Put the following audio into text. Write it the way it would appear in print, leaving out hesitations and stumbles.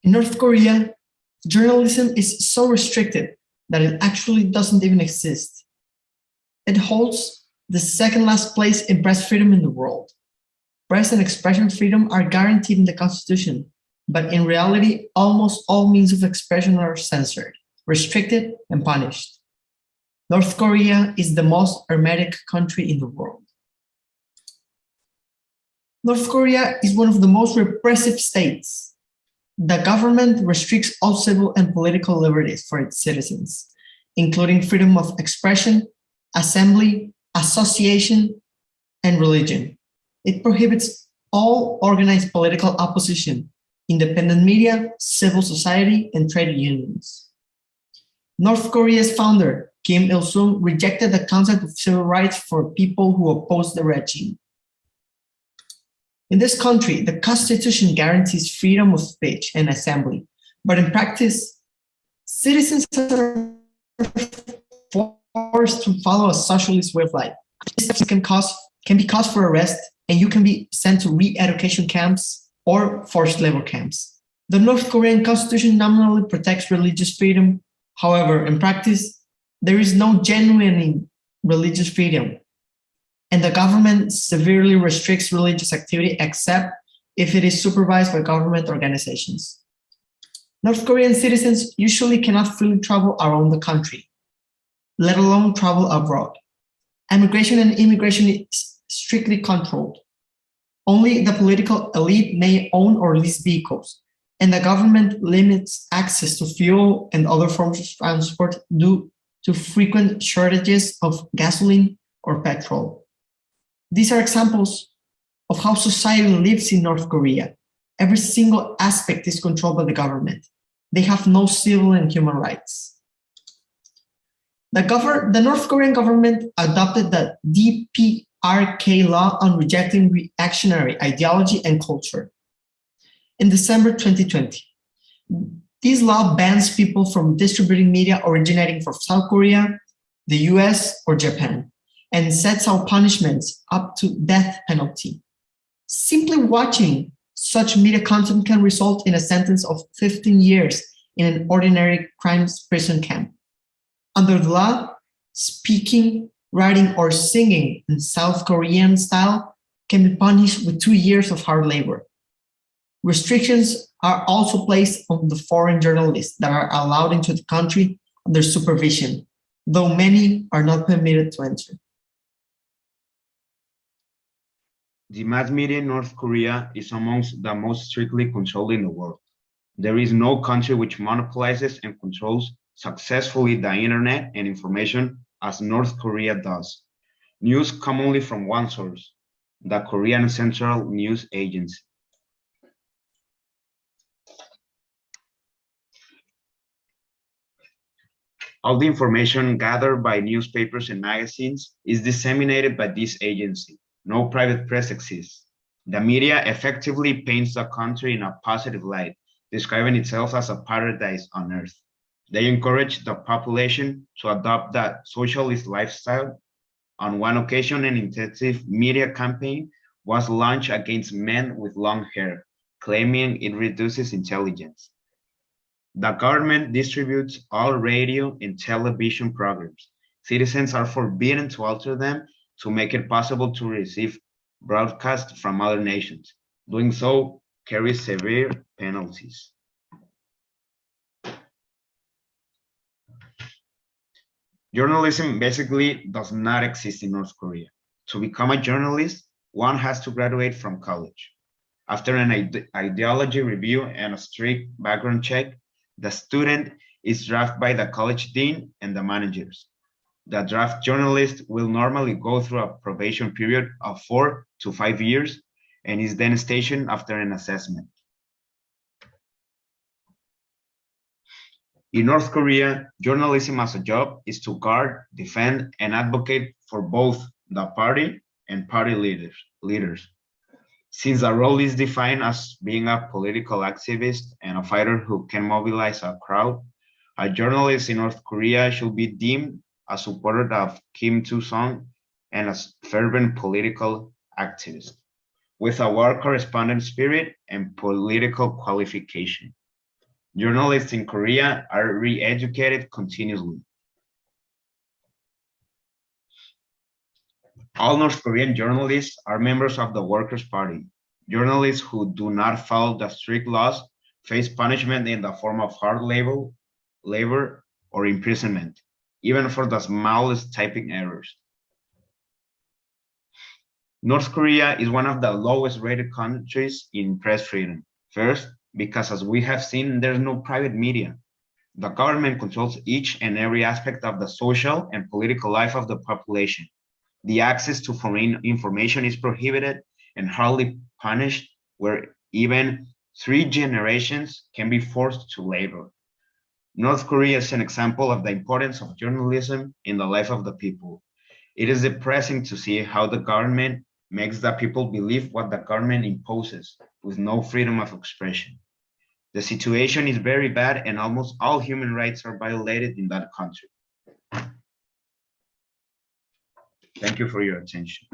In North Korea, journalism is so restricted that it actually doesn't even exist. It holds the second last place in press freedom in the world. Press and expression freedom are guaranteed in the Constitution, but in reality, almost all means of expression are censored, restricted, and punished. North Korea is the most hermetic country in the world. North Korea is one of the most repressive states. The government restricts all civil and political liberties for its citizens, including freedom of expression, assembly, association, and religion. It prohibits all organized political opposition, independent media, civil society, and trade unions. North Korea's founder, Kim Il-sung, rejected the concept of civil rights for people who oppose the regime. In this country, the Constitution guarantees freedom of speech and assembly, but in practice, citizens are forced to follow a socialist way of life. This can be cause for arrest, and you can be sent to re-education camps or forced labor camps. The North Korean Constitution nominally protects religious freedom. However, in practice, there is no genuine religious freedom, and the government severely restricts religious activity except if it is supervised by government organizations. North Korean citizens usually cannot freely travel around the country, let alone travel abroad. Immigration and immigration is strictly controlled. Only the political elite may own or lease vehicles, and the government limits access to fuel and other forms of transport due to frequent shortages of gasoline or petrol. These are examples of how society lives in North Korea. Every single aspect is controlled by the government. They have no civil and human rights. The North Korean government adopted the DPRK law on rejecting reactionary ideology and culture in December 2020. This law bans people from distributing media originating from South Korea, the US, or Japan, and sets out punishments up to death penalty. Simply watching such media content can result in a sentence of 15 years in an ordinary crimes prison camp. Under the law, speaking, writing, or singing in South Korean style can be punished with 2 years of hard labor. Restrictions are also placed on the foreign journalists that are allowed into the country under supervision, though many are not permitted to enter. The mass media in North Korea is amongst the most strictly controlled in the world. There is no country which monopolizes and controls successfully the internet and information as North Korea does. News come only from one source, the Korean Central News Agency. All the information gathered by newspapers and magazines is disseminated by this agency. No private press exists. The media effectively paints the country in a positive light, describing itself as a paradise on earth. They encourage the population to adopt that socialist lifestyle. On one occasion, an intensive media campaign was launched against men with long hair, claiming it reduces intelligence. The government distributes all radio and television programs. Citizens are forbidden to alter them to make it possible to receive broadcasts from other nations. Doing so carries severe penalties. Journalism basically does not exist in North Korea. To become a journalist, one has to graduate from college. After an ideology review and a strict background check, the student is drafted by the college dean and the managers. The draft journalist will normally go through a probation period of 4 to 5 years and is then stationed after an assessment. In North Korea, journalism as a job is to guard, defend, and advocate for both the party and party leaders. Since the role is defined as being a political activist and a fighter who can mobilize a crowd, a journalist in North Korea should be deemed a supporter of Kim Il-sung and a fervent political activist with a war correspondent spirit and political qualification. Journalists in Korea are re-educated continuously. All North Korean journalists are members of the Workers' Party. Journalists who do not follow the strict laws face punishment in the form of hard labor or imprisonment, even for the smallest typing errors. North Korea is one of the lowest rated countries in press freedom. First, because as we have seen, there's no private media. The government controls each and every aspect of the social and political life of the population. The access to foreign information is prohibited and hardly punished, where even 3 generations can be forced to labor. North Korea is an example of the importance of journalism in the life of the people. It is depressing to see how the government makes the people believe what the government imposes with no freedom of expression. The situation is very bad and almost all human rights are violated in that country. Thank you for your attention.